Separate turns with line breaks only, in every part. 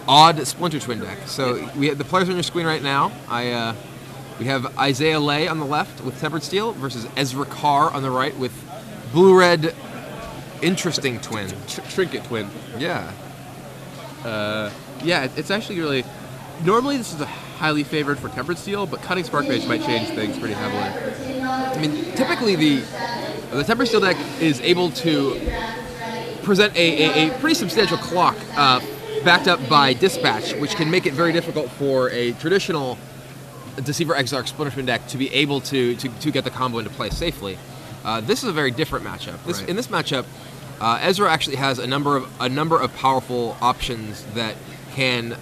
odd Splinter Twin deck. So we have the players on your screen right now. We have Isaiah Lay on the left with Tempered Steel versus Ezra Carr on the right with blue-red interesting twin.
Trinket twin.
Yeah.
Yeah, it's actually really... Normally this is a highly favored for Tempered Steel, but Cunning Spark Mage might change things pretty heavily.
I mean, typically the Tempered Steel deck is able to present a pretty substantial clock backed up by Dispatch, which can make it very difficult for a traditional Deceiver Exarch Splinter Twin deck to be able to get the combo into play safely. This is a very different matchup. In this matchup, Ezra actually has a number of powerful options that can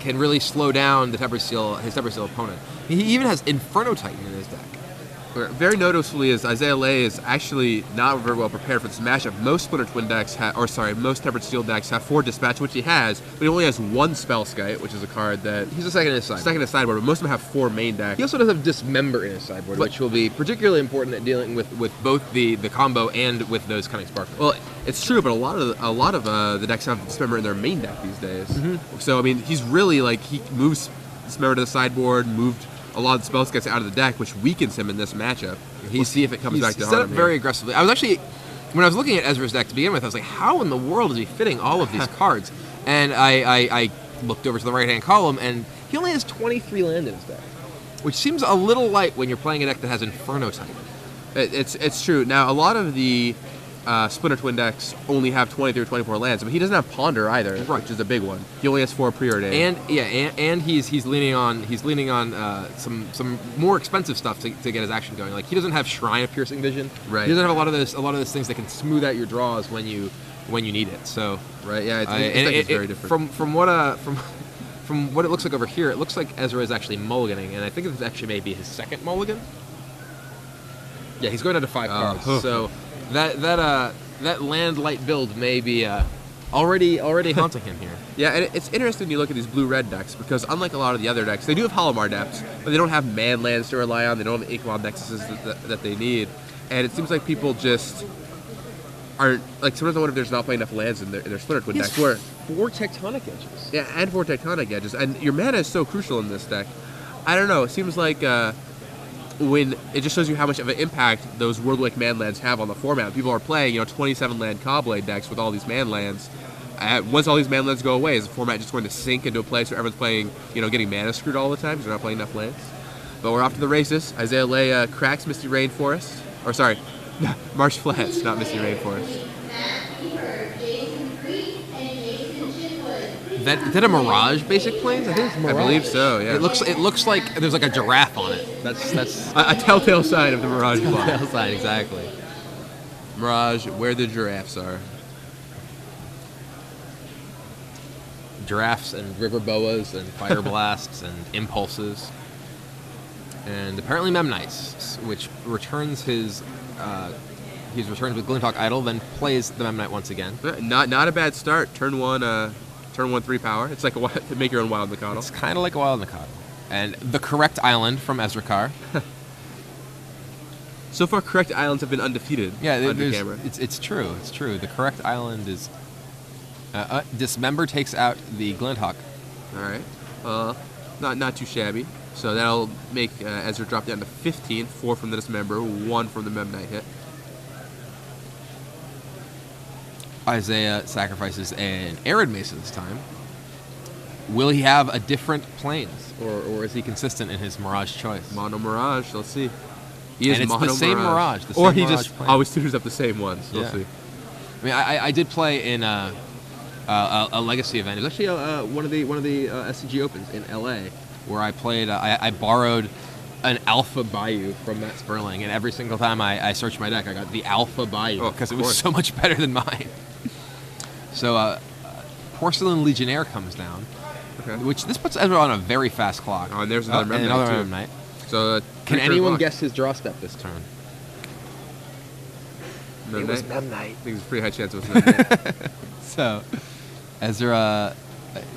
really slow down his Tempered Steel opponent. He even has Inferno Titan in his deck.
Very noticeably is Isaiah Lay is actually not very well prepared for this matchup. Most Splinter Twin decks most Tempered Steel decks have 4 Dispatch, which he has, but he only has 1 Spellskite, which is a card that...
He's a second in his sideboard.
But most of them have 4 main decks.
He also does have Dismember in his sideboard, which will be particularly important at dealing with both the combo and with those Cunning Spark.
Well, it's true, but a lot of the decks have Dismember in their main deck these days. Mm-hmm. So, I mean, he's really, he moves Dismember to the sideboard, moved a lot of the Spellskites out of the deck, which weakens him in this matchup. We'll see if it comes back to him.
He's set up very aggressively. I was actually, when I was looking at Ezra's deck to begin with, I was like, how in the world is he fitting all of these cards? And I looked over to the right-hand column, and he only has 23 land in his deck, which seems a little light when you're playing a deck that has Inferno Titan.
It's true. Now, a lot of the Splinter Twin decks only have 23 or 24 lands, but he doesn't have Ponder either, which is a big one. He only has 4 Preordained.
And he's leaning on some more expensive stuff to get his action going. Like, he doesn't have Shrine of Piercing Vision.
Right.
He doesn't have a lot of those things that can smooth out your draws when you need it. So
right, yeah, it's very different.
From what it looks like over here, it looks like Ezra is actually mulliganing, and I think this actually may be his second mulligan. Yeah, he's going down to 5 cards. So that land light build may be already haunting him here.
Yeah, and it's interesting when you look at these blue-red decks, because unlike a lot of the other decks, they do have Holomar depths, but they don't have man lands to rely on. They don't have the Inkmob nexuses that they need, and it seems like people just aren't sometimes I wonder if there's not playing enough lands in their Splinter Twin decks. Where
4 Tectonic Edges.
Yeah, and 4 Tectonic Edges, and your mana is so crucial in this deck. I don't know. It seems like when it just shows you how much of an impact those Worldwake manlands have on the format. People are playing, 27 land Cobblade decks with all these manlands. Once all these manlands go away, is the format just going to sink into a place where everyone's playing, getting mana screwed all the time because they're not playing enough lands? But we're off to the races. Isaiah Lay cracks Misty Rainforest. Or sorry, Marsh Flats, not Misty Rainforest.
Is that a Mirage basic planes? I think it's Mirage.
I believe so, yeah.
It looks like there's like a giraffe on it. That's
a telltale sign of the Mirage block.
Telltale sign, exactly.
Mirage, where the giraffes are.
Giraffes and river boas and fire blasts and impulses. And apparently Memnites, which returns his... he's returned with Glinthawk Idol, then plays the Memnite once again.
Not a bad start. Turn 1 3 power. It's like to make your own Wild Mikado.
It's kind of like a Wild Mikado. And the correct island from Ezra Carr.
So far, correct islands have been undefeated.
Yeah,
under camera.
It's true. It's true. The correct island is... Dismember takes out the Glinthawk.
All right. Not too shabby. So that'll make Ezra drop down to 15. 4 from the Dismember, 1 from the Memnite hit.
Isaiah sacrifices an Arid Mace this time. Will he have a different planes, or is he consistent in his Mirage choice?
Mono Mirage, let's see.
And it's the same Mirage.
Or he just always tunes up the same ones. We'll see.
I mean, I did play in a Legacy event. It was actually one of the SCG Opens in LA, where I played. I borrowed an Alpha Bayou from Matt Sperling, and every single time I searched my deck, I got the Alpha Bayou because it was so much better than mine. So, Porcelain Legionnaire comes down, which this puts Ezra on a very fast clock.
Oh, and there's another Memnite, too. So,
can anyone guess his draw step this turn?
Memnite?
It was Memnite.
I think there's a pretty high chance it was Memnite.
So, Ezra,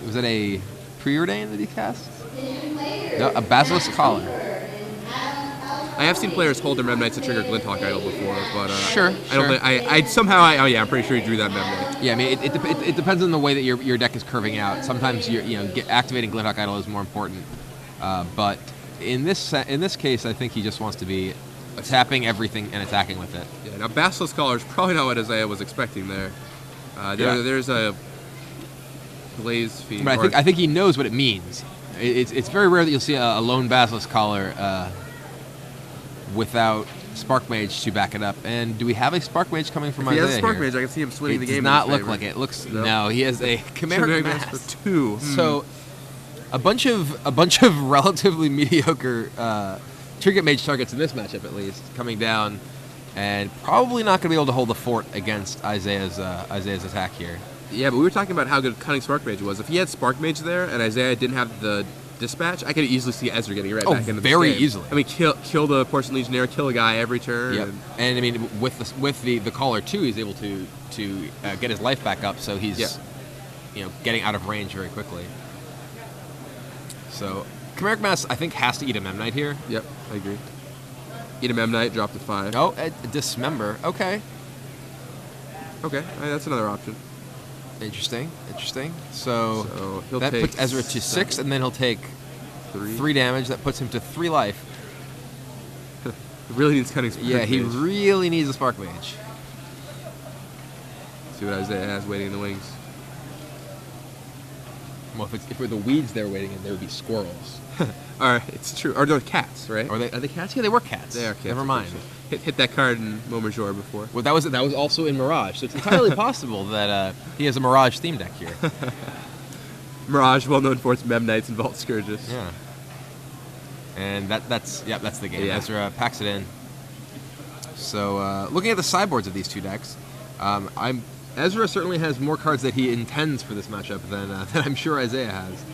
was it a Preordain that he cast? No, a Basilisk Collar.
I have seen players hold their Mem Knights to trigger Glinthawk Idol before, but
Sure.
I don't think I somehow I'm pretty sure he drew that Mem Knight.
Yeah, I mean, it depends on the way that your deck is curving out. Sometimes activating Glinthawk Idol is more important, but in this case, I think he just wants to be tapping everything and attacking with it.
Yeah. Now Basilisk Collar is probably not what Isaiah was expecting there. There's a Blaze Fiend.
But I think he knows what it means. It's very rare that you'll see a lone Basilisk Collar without Spark Mage to back it up. And do we have a Spark Mage coming from Isaiah?
He has a Spark
here?
Mage. I can see him swinging the game.
It does not
in his
look
favor.
like it. Looks no. He has a Chimeric Mask
for 2.
So a bunch of relatively mediocre Trinket Mage targets in this matchup, at least, coming down, and probably not going to be able to hold the fort against Isaiah's attack here.
Yeah, but we were talking about how good Cunning Spark Mage was. If he had Spark Mage there and Isaiah didn't have the Dispatch, I could easily see Ezra getting right back into this
very
game.
easily.
I mean, kill the Porcelain Legionnaire, kill a guy every turn.
Yep. And I mean, with the Caller too, he's able to get his life back up, so he's getting out of range very quickly. So Chimeric Mask, I think, has to eat a Mem Knight here.
Yep, I agree. Eat a Mem Knight, drop to 5.
Oh, Dismember. Okay.
Okay, that's another option.
Interesting. So
he'll
that
take
puts Ezra to 6, and then he'll take 3 damage. That puts him to 3 life.
He really needs Cunning Spark Mage.
He really needs a Spark Mage.
See what Isaiah has waiting in the wings.
Well, if it were the weeds they're waiting in, there would be squirrels.
All right, it's true. Or they're cats, right?
Are they cats? Yeah, they were cats.
They are cats.
Never mind.
Hit that card in Momajor before.
Well, that was also in Mirage, so it's entirely possible that he has a Mirage theme deck here.
Mirage, well known for its Mem Knights and Vault Scourges.
Yeah. And that's the game.
Yeah.
Ezra packs it in. So looking at the sideboards of these two decks, Ezra certainly has more cards that he intends for this matchup than I'm sure Isaiah has.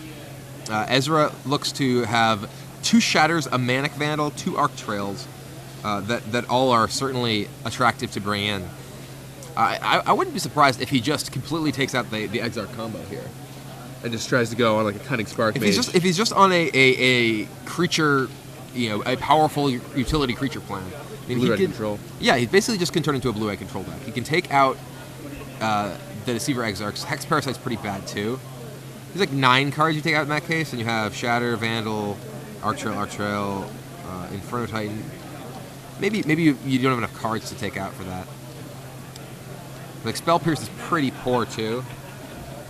Ezra looks to have 2 Shatters, a Manic Vandal, 2 Arc Trails, that all are certainly attractive to bring in. I wouldn't be surprised if he just completely takes out the Exarch combo here.
And just tries to go on like a Cunning Spark Mage.
If he's just on a creature, a powerful utility creature plan. I mean,
Blue-red control.
Yeah, he basically just can turn into a blue-red control deck. He can take out the Deceiver Exarchs. Hex Parasite's pretty bad too. There's like 9 cards you take out in that case, and you have Shatter, Vandal, Arc Trail, Inferno Titan. Maybe you don't have enough cards to take out for that. Like Spell Pierce is pretty poor too.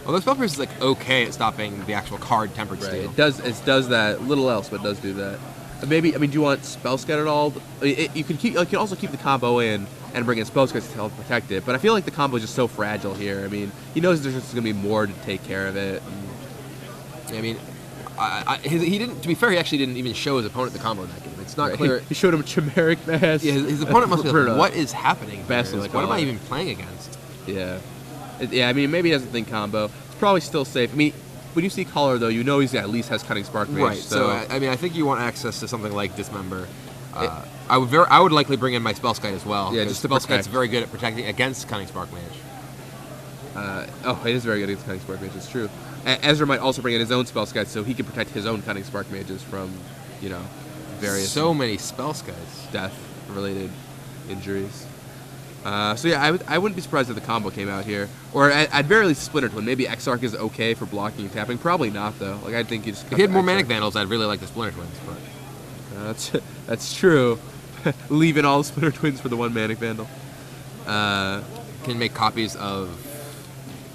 Although Spell Pierce is like okay at stopping the actual card Tempered Steel.
It does that little else, but it does do that. Maybe do you want Spell Scout at all? You can also keep the combo in and bring in Spell Scout to help protect it. But I feel like the combo is just so fragile here. I mean, he knows there's just going to be more to take care of it.
I mean, he didn't. To be fair, he actually didn't even show his opponent the combo in that game. It's not clear.
He showed him Chimeric Mask.
Yeah, his opponent must be like, what is happening here? Like, what am I even playing against?
Yeah. I mean, maybe he doesn't think combo. It's probably still safe. I mean, when you see Collar, though, you know he at least has Cunning Spark Mage.
Right. So I mean, I think you want access to something like Dismember. I would likely bring in my Spellskite as well.
Yeah, just
Spellskite's very good at protecting against Cunning Spark Mage.
It is very good against Cunning Spark Mage. It's true. Ezra might also bring in his own Spellskite so he can protect his own Cunning Spark Mages from, various
many Spellskites,
death-related injuries. I wouldn't be surprised if the combo came out here, or at very least Splinter Twin. Maybe Exarch is okay for blocking and tapping. Probably not though. Like I think he just.
If he had more Manic Vandals, I'd really like the Splinter Twins, but
that's true. Leaving all the Splinter Twins for the one Manic Vandal.
Can make copies of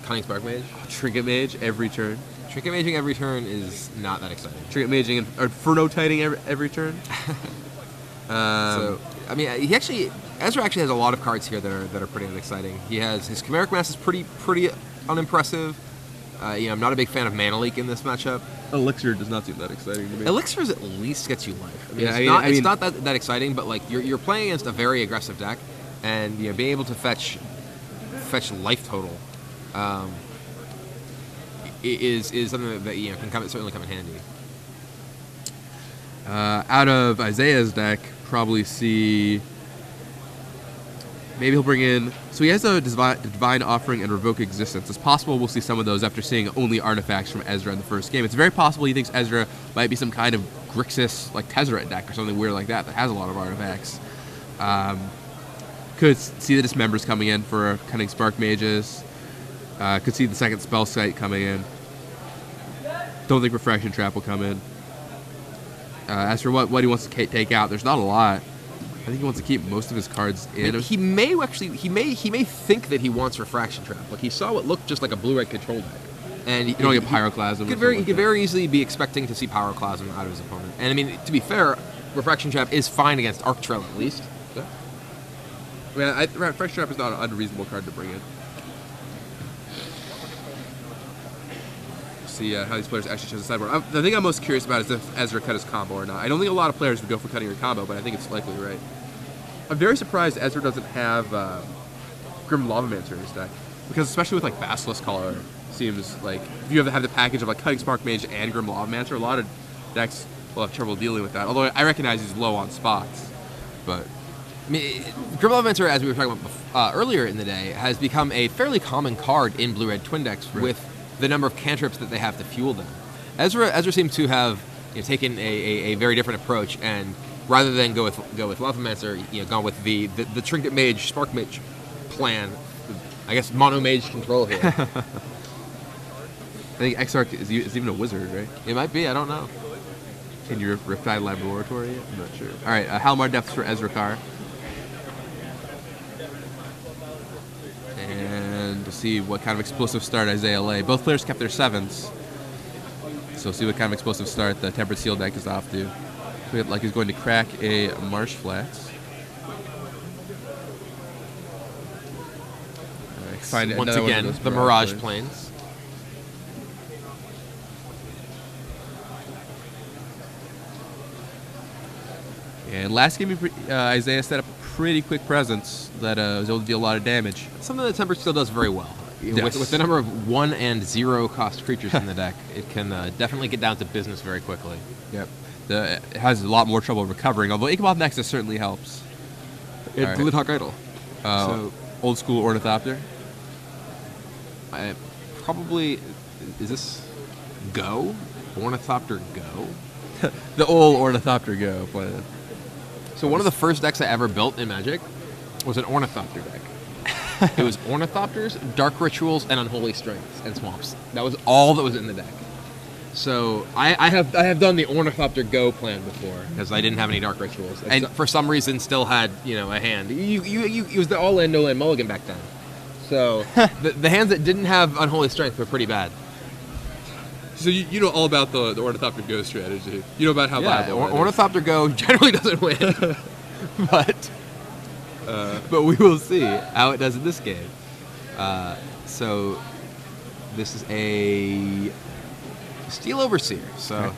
Cunning Spark Mage.
Trinket Mage every turn.
Trinket Maging every turn is not that exciting.
Trinket Maging and Inferno Titing every turn.
So I mean, Ezra actually has a lot of cards here that are pretty unexciting. He has his Chimeric Mask is pretty unimpressive. I'm not a big fan of Mana Leak in this matchup.
Elixir does not seem that exciting to me.
Elixir at least gets you life. I mean, it's not that exciting, but like you're playing against a very aggressive deck, and being able to fetch life total is something that can certainly come in handy.
Out of Isaiah's deck, probably see. Maybe he'll bring in. So he has a Divine Offering and Revoke Existence. It's possible we'll see some of those after seeing only artifacts from Ezra in the first game. It's very possible he thinks Ezra might be some kind of Grixis like Tezzeret deck or something weird like that has a lot of artifacts. Could see the Dismembers coming in for Cunning Spark Mages. Could see the second Spell Site coming in. Don't think Refraction Trap will come in. As for what he wants to take out, there's not a lot. I think he wants to keep most of his cards in.
He may think that he wants Refraction Trap. Like he saw what looked just like a blue-red control deck, and
you don't get Pyroclasm.
He could very easly be expecting to see Pyroclasm out of his opponent. And I mean, to be fair, Refraction Trap is fine against Arc Trail at least.
Yeah. I mean, Refraction Trap is not an unreasonable card to bring in. See how these players actually chose the sideboard. The thing I'm most curious about is if Ezra cut his combo or not. I don't think a lot of players would go for cutting your combo, but I think it's likely right. I'm very surprised Ezra doesn't have Grim Lavamancer in his deck, because especially with like Basilisk Collar, seems like if you have the package of like Cutting Spark Mage and Grim Lavamancer, a lot of decks will have trouble dealing with that. Although I recognize he's low on spots, but
I mean, Grim Lavamancer, as we were talking about earlier in the day, has become a fairly common card in blue-red twin decks with the number of cantrips that they have to fuel them. Ezra seems to have taken a very different approach, and rather than go with Lavamancer, gone with the Trinket Mage, Spark Mage plan. I guess Mono Mage control here.
I think Exarch is even a wizard, right?
It might be. I don't know.
Can you Riptide Laboratory? I'm not sure. All right, Halmar Depths for Ezra Carr. And to see what kind of explosive start Isaiah lay. Both players kept their 7s. So see what kind of explosive start the Tempered Seal deck is off to. Look like he's going to crack a Marsh Flats.
Once again, the Mirage Plains.
And last game, Isaiah set up a pretty quick presence that was able to deal a lot of damage.
Something that Tempered Steel does very well.
Yes.
With the number of 1 and 0 cost creatures in the deck, it can definitely get down to business very quickly.
Yep. It has a lot more trouble recovering, although Ichabod Nexus certainly helps.
Right. Glidhawk Idol.
Old school Ornithopter.
Probably, is this Go? Ornithopter Go?
The old Ornithopter Go plan.
So one of the first decks I ever built in Magic was an Ornithopter deck. It was Ornithopters, Dark Rituals, and Unholy Strengths and Swamps. That was all that was in the deck. So I have done the Ornithopter Go plan before because I didn't have any Dark Rituals, and for some reason still had a hand. It was the all land no land mulligan back then. So the hands that didn't have Unholy Strength were pretty bad.
So you know all about the Ornithopter Go strategy. You know about how viable
Ornithopter Go generally doesn't win, but we will see how it does in this game. So this is a Steel Overseer. So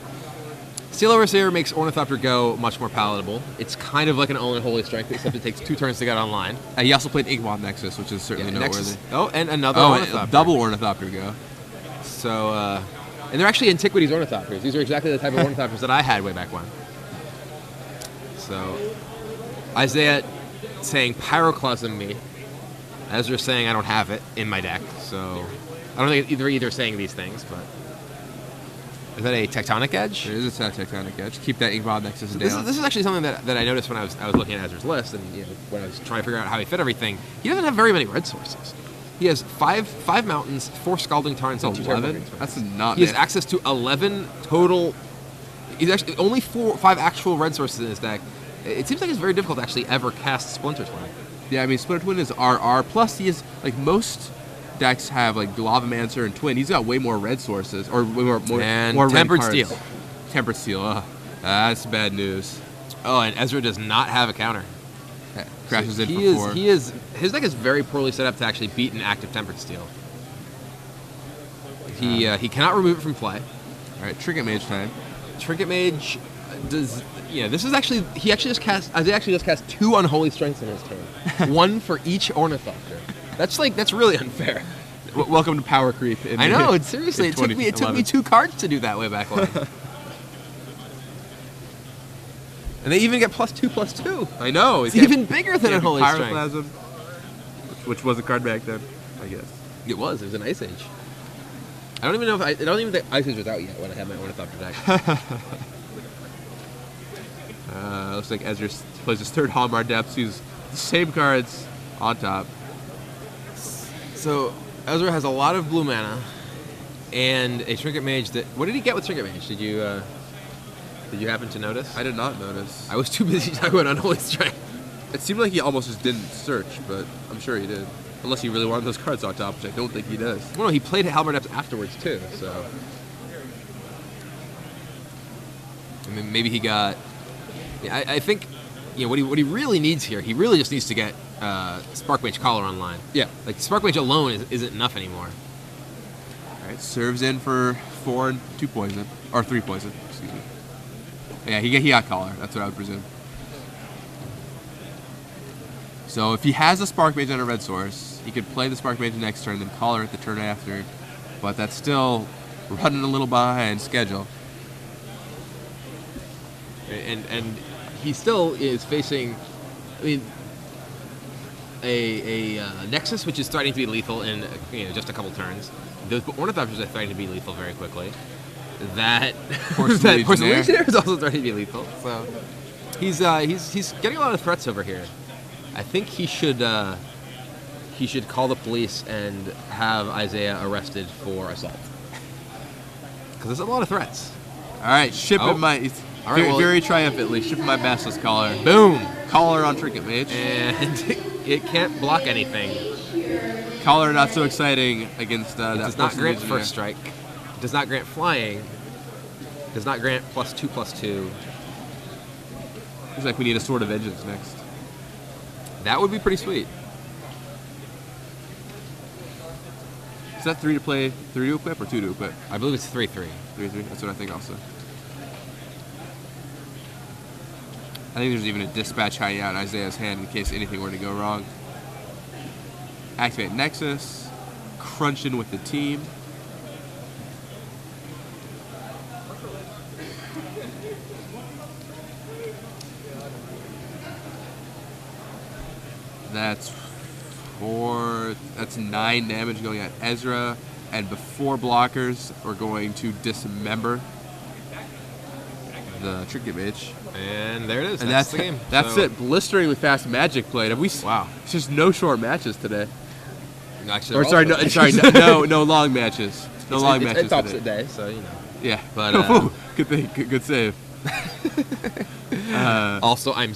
Steel Overseer makes Ornithopter Go much more palatable. It's kind of like an Unholy Strength, except it takes 2 turns to get online.
He also played Ichabod Nexus, which is certainly noteworthy.
And another Ornithopter.
Double Ornithopter Go.
So, and they're actually Antiquities Ornithopters. These are exactly the type of Ornithopters that I had way back when. So, Isaiah saying Pyroclasm me. Ezra saying I don't have it in my deck. So, I don't think they're either saying these things, but... Is that a Tectonic Edge?
It is a Tectonic Edge. Keep that Ichabod Nexus down.
This is actually something that I noticed when I was looking at Ezra's list, and when I was trying to figure out how he fit everything. He doesn't have very many red sources. He has five mountains, 4 Scalding Tarns, and 2 Terraforming.
That's not.
He has access to 11 total. He's actually only 5 actual red sources in his deck. It seems like it's very difficult to actually ever cast Splinter Twin.
Yeah, I mean Splinter Twin is RR. Plus, he is like most decks have like Lavamancer and Twin. He's got way more red sources, or way more
Tempered Steel.
Tempered Steel. That's bad news.
Oh, and Ezra does not have a counter.
Crashes in for 4.
His deck is very poorly set up to actually beat an active Tempered Steel. He cannot remove it from play.
All right, Trinket Mage time.
Trinket Mage does. This is actually Isaiah actually just cast 2 Unholy Strengths in his turn. 1 for each Ornithopter. That's really unfair.
Welcome to power creep.
I know. Seriously, it took me 2 cards to do that way back when. And they even get +2/+2.
I know.
It's even bigger than Unholy Strength.
Pyroclasm, which was a card back then, I guess.
It was an Ice Age. I don't even think Ice Age was out yet when I had my Ornithopter deck.
looks like Ezra plays his third Hallmark Depths. He's the same cards on top.
So Ezra has a lot of blue mana and a Trinket Mage that... What did he get with Trinket Mage? Did you happen to notice?
I did not notice.
I was too busy talking about Unholy Strength.
It seemed like he almost just didn't search, but I'm sure he did. Unless he really wanted those cards on top, which I don't think he does.
Well, no, he played Halberd Depths afterwards, too, so... I mean, maybe he got... Yeah, I think, what he really needs here, he really just needs to get Spark Mage Collar online.
Yeah.
Like, Spark Mage alone isn't enough anymore.
All right, serves in for 4 and 2 poison. Or 3 poison, excuse me. Yeah, he got Collar. That's what I would presume. So if he has a Spark Mage on a red source, he could play the Spark Mage next turn, then Collar it the turn after. But that's still running a little behind schedule.
And he still is facing, I mean, a Nexus, which is starting to be lethal in just a couple turns. Those Ornithopters are starting to be lethal very quickly. That Porcelain Legionnaire is also starting to be lethal. So he's getting a lot of threats over here. I think he should call the police and have Isaiah arrested for assault. Because there's a lot of threats.
All right, shipping my...
All right,
very triumphantly, shipping my Basilisk Collar.
Boom!
Collar on Trinket Mage.
And it can't block anything.
Collar not so exciting against that.
Does not grant first strike. Does not grant flying. Does not grant +2/+2.
Looks like we need a Sword of Vengeance next.
That would be pretty sweet.
Is that 3 to play, 3 to equip, or 2 to equip?
I believe it's 3/3.
3/3. That's what I think also. I think there's even a dispatch hiding out in Isaiah's hand in case anything were to go wrong. Activate Nexus. Crunch in with the team. That's 9 damage going at Ezra. And before blockers, we're going to dismember the Trinket Mage.
And there it is.
And
that's the game.
That's it. Blisteringly fast Magic played.
Wow.
It's just no short matches today.
Actually,
Or no long matches. No long matches
it's opposite day, so
Yeah.
But
good thing. Good save.
Also, I'm